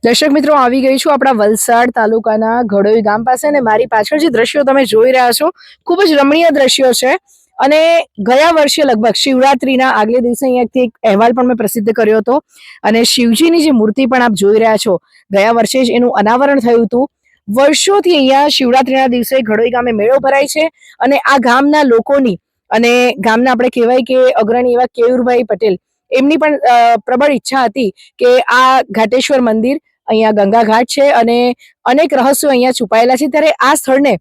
દર્શક મિત્રો, આવી ગઈ છું આપણા વલસાડ તાલુકાના ઘડોઈ ગામ પાસે અને મારી પાછળ જે દ્રશ્યો તમે જોઈ રહ્યા છો ખૂબ જ રમણીય દ્રશ્યો છે. અને ગયા વર્ષે લગભગ શિવરાત્રીના આગલે દિવસે અહીંયાથી એક અહેવાલ પણ મેં પ્રસિદ્ધ કર્યો હતો અને શિવજીની જે મૂર્તિ પણ આપ જોઈ રહ્યા છો, ગયા વર્ષે જ એનું અનાવરણ થયું હતું. વર્ષોથી અહીંયા શિવરાત્રીના દિવસે ઘડોઈ ગામે મેળો ભરાય છે અને આ ગામના લોકોની અને ગામના આપણે કહેવાય કે અગ્રણી એવા કેયુરભાઈ પટેલ એમની પણ પ્રબળ ઈચ્છા હતી કે આ ઘાટેશ્વર મંદિર અહીંયા ગંગા ઘાટ છે અને અનેક રહસ્યો અહીંયા છુપાયેલા છે, ત્યારે આ સ્થળને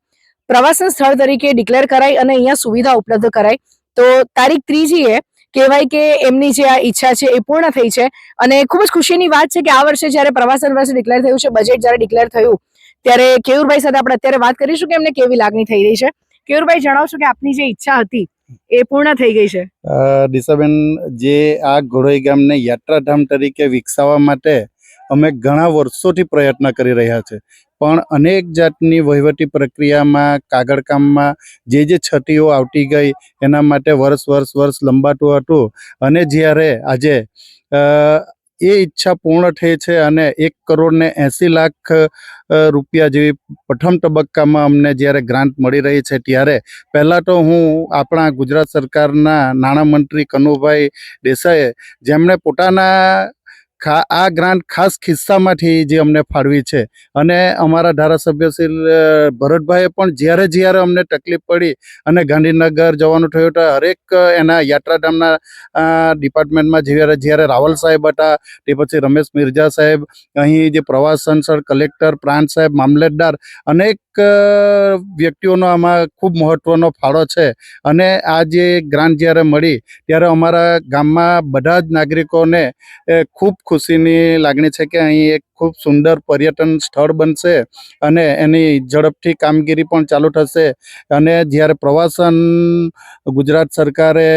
પ્રવાસન સ્થળ તરીકે ડિક્લેર કરાય અને અહીંયા સુવિધા ઉપલબ્ધ કરાય. તો તારીખ 3 કહેવાય કે એમની જે આ ઈચ્છા છે એ પૂર્ણ થઈ છે અને ખૂબ જ ખુશીની વાત છે કે આ વર્ષે જ્યારે પ્રવાસન વર્ષ ડિક્લેર થયું છે, બજેટ જ્યારે ડિક્લેર થયું ત્યારે કેયુરભાઈ સાથે આપણે અત્યારે વાત કરીશું કે એમને કેવી લાગણી થઈ રહી છે. કેયુરભાઈ, જણાવશો કે આપની જે ઈચ્છા હતી એ પૂર્ણ થઈ ગઈ છે? દિશાબેન, જે આ ઘોડોઈ ગામને યાત્રાધામ તરીકે વિકસાવવા માટે અમે ઘણા વર્ષોથી પ્રયત્ન કરી રહ્યા છે, પણ અનેક જાતની વહીવટી પ્રક્રિયામાં કાગળ કામમાં જે છટીઓ આવતી ગઈ એના માટે વર્ષ લંબાતું હતું. અને જ્યારે આજે એ ઈચ્છા પૂર્ણ થઈ છે અને 1,80,00,000 રૂપિયા જેવી પ્રથમ તબક્કામાં અમને જ્યારે ગ્રાન્ટ મળી રહી છે, ત્યારે પહેલાં તો હું આપણા ગુજરાત સરકારના નાણામંત્રી કનુભાઈ દેસાઈએ, જેમણે પોતાના આ ગ્રાન્ટ ખાસ ખિસ્સામાંથી જે અમને ફાળવી છે, અને અમારા ધારાસભ્ય શ્રી ભરતભાઈએ પણ જ્યારે અમને તકલીફ પડી અને ગાંધીનગર જવાનું થયું તો હરેક એના યાત્રાધામના ડિપાર્ટમેન્ટમાં જ્યારે રાવલ સાહેબ હતા, તે પછી રમેશ મિર્ઝા સાહેબ, અહીં જે પ્રવાસન સ્થળ કલેક્ટર, પ્રાંત સાહેબ, મામલતદાર, અનેક વ્યક્તિઓનો આમાં ખૂબ મહત્વનો ફાળો છે. અને આ જે ગ્રાન્ટ જ્યારે મળી ત્યારે અમારા ગામમાં બધા જ નાગરિકોને ખૂબ ખુશીની લાગણી છે કે અહીં એક ખૂબ સુંદર પર્યટન સ્થળ બનશે અને એની ઝડપથી કામગીરી પણ ચાલુ થશે. અને જ્યારે પ્રવાસન ગુજરાત સરકારે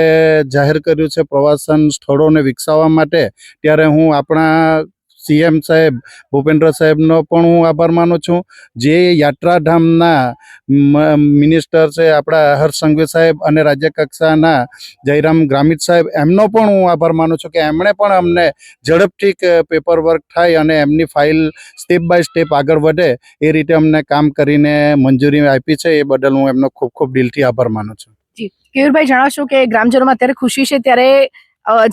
જાહેર કર્યું છે પ્રવાસન સ્થળોને વિકસાવવા માટે, ત્યારે હું આપણા સીએમ સાહેબ ભૂપેન્દ્ર સાહેબનો પણ હું આભાર માનું છું. જે યાત્રાધામના મિનિસ્ટર છે આપણા હર્ષ સંઘવી સાહેબ અને રાજ્ય કક્ષાના જયરામ ગ્રામિત સાહેબ, એમનો પણ હું આભાર માનું છું કે એમણે પણ અમને ઝડપથી પેપર વર્ક થાય અને એમની ફાઇલ સ્ટેપ બાય સ્ટેપ આગળ વધે એ રીતે અમને કામ કરીને મંજૂરી આપી છે. એ બદલ હું એમનો ખૂબ ખૂબ દિલથી આભાર માનું છું. જી કેયુરભાઈ, જણાવશો કે ગ્રામજનોમાં અત્યારે ખુશી છે, ત્યારે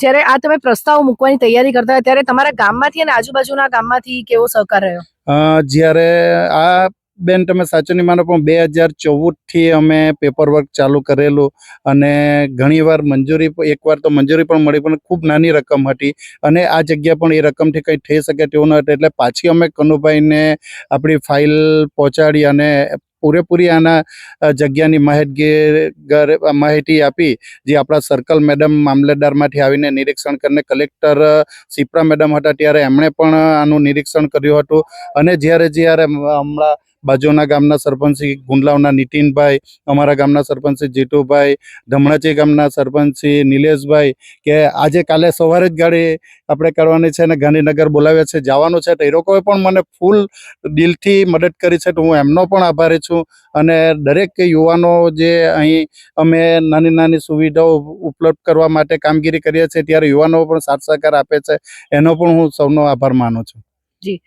જ્યારે આ તમે પ્રસ્તાવ મૂકવાની તૈયારી કરતા હતા ત્યારે તમારા ગામમાંથી અને આજુબાજુના ગામમાંથી કેવો સહકાર રહ્યો? જ્યારે આ બેન, તમે સાચું નહીં માનો, પણ 2014થી અમે પેપર વર્ક ચાલુ કરેલું અને ઘણીવાર એકવાર તો મંજૂરી પણ મળી, પણ ખૂબ નાની રકમ હતી અને આ જગ્યા પણ એ રકમથી કંઈ થઈ શકે તેવું ન હતું. એટલે પાછી અમે કનુભાઈને આપણી ફાઇલ પહોંચાડી અને પૂરેપૂરી આના જગ્યાની માહિતી આપી, જે આપણા સર્કલ મેડમ મામલતદારમાંથી આવીને નિરીક્ષણ કરીને કલેક્ટર સિપ્રા મેડમ હતા, ત્યારે એમણે પણ આનું નિરીક્ષણ કર્યું હતું. અને જ્યારે હમણાં બાજુના ગામના સરપંચ શ્રી ગુંડલાવના નીતિનભાઈ, અમારા ગામના સરપંચ શ્રી જીતુભાઈ, ધમણાચી ગામના સરપંચ શ્રી નિલેશભાઈ, કે આજે કાલે સવારે જ ગાડી આપણે કરવાની છે અને ગાંધીનગર બોલાવ્યા છે, જવાનું છે, તો એ લોકોએ પણ મને ફૂલ દિલથી મદદ કરી છે. તો હું એમનો પણ આભારી છું. અને દરેક યુવાનો જે અહીં અમે નાની સુવિધાઓ ઉપલબ્ધ કરવા માટે કામગીરી કરીએ છીએ, ત્યારે યુવાનો પણ સાથ સહકાર આપે છે, એનો પણ હું સૌનો આભાર માનું છું. જી,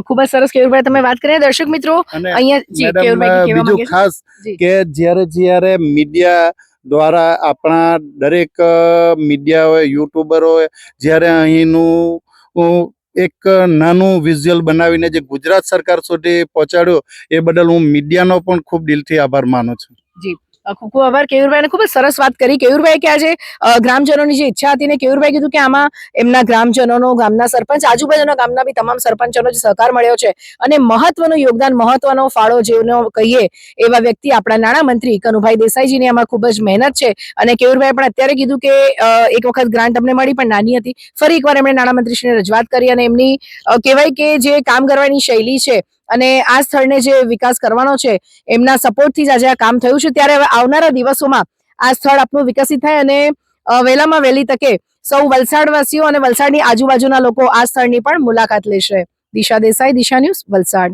ખૂબ જ સરસ કેયુરભાઈ તમે વાત કરી. દર્શક મિત્રો, અહીંયા બીજું ખાસ કે જ્યારે મીડિયા દ્વારા આપણા દરેક મીડિયાઓએ, યુટ્યુબરોએ જ્યારે અહીંનું એક નાનું વિઝ્યુઅલ બનાવીને જે ગુજરાત સરકાર સુધી પહોંચાડ્યું, એ બદલ હું મીડિયાનો પણ ખૂબ દિલથી આભાર માનું છું. જી, ખૂબ ખૂબ આભાર કેયુરભાઈ. ખૂબ જ સરસ વાત કરી કેયુરભાઈ કે આજે ગ્રામજનોની જે ઈચ્છા હતી ને, કેયુરભાઈ કીધું કે આમાં એમના ગ્રામજનોનો, ગામના સરપંચ, આજુબાજુના ગામના બી તમામ સરપંચોનો જે સહકાર મળ્યો છે અને મહત્વનું યોગદાન, મહત્વનો ફાળો જેનો કહીએ એવા વ્યક્તિ આપણા નાણામંત્રી કનુભાઈ દેસાઈજીની આમાં ખૂબ જ મહેનત છે. અને કેયુરભાઈ પણ અત્યારે કીધું કે એક વખત ગ્રાન્ટ અમને મળી પણ નાની હતી, ફરી એકવાર એમણે નાણામંત્રીશ્રીને રજૂઆત કરી અને એમની કહેવાય કે જે કામ કરવાની શૈલી છે અને આ સ્થળને જે વિકાસ કરવાનો છે એમના સપોર્ટથી જ આજે આ કામ થયું છે. ત્યારે હવે આવનારા દિવસોમાં આ સ્થળ આપનું વિકસિત થાય અને વહેલામાં વહેલી તકે સૌ વલસાડવાસીઓ અને વલસાડની આજુબાજુના લોકો આ સ્થળની પણ મુલાકાત લેશે. દિશા દેસાઈ, દિશા ન્યૂઝ, વલસાડ.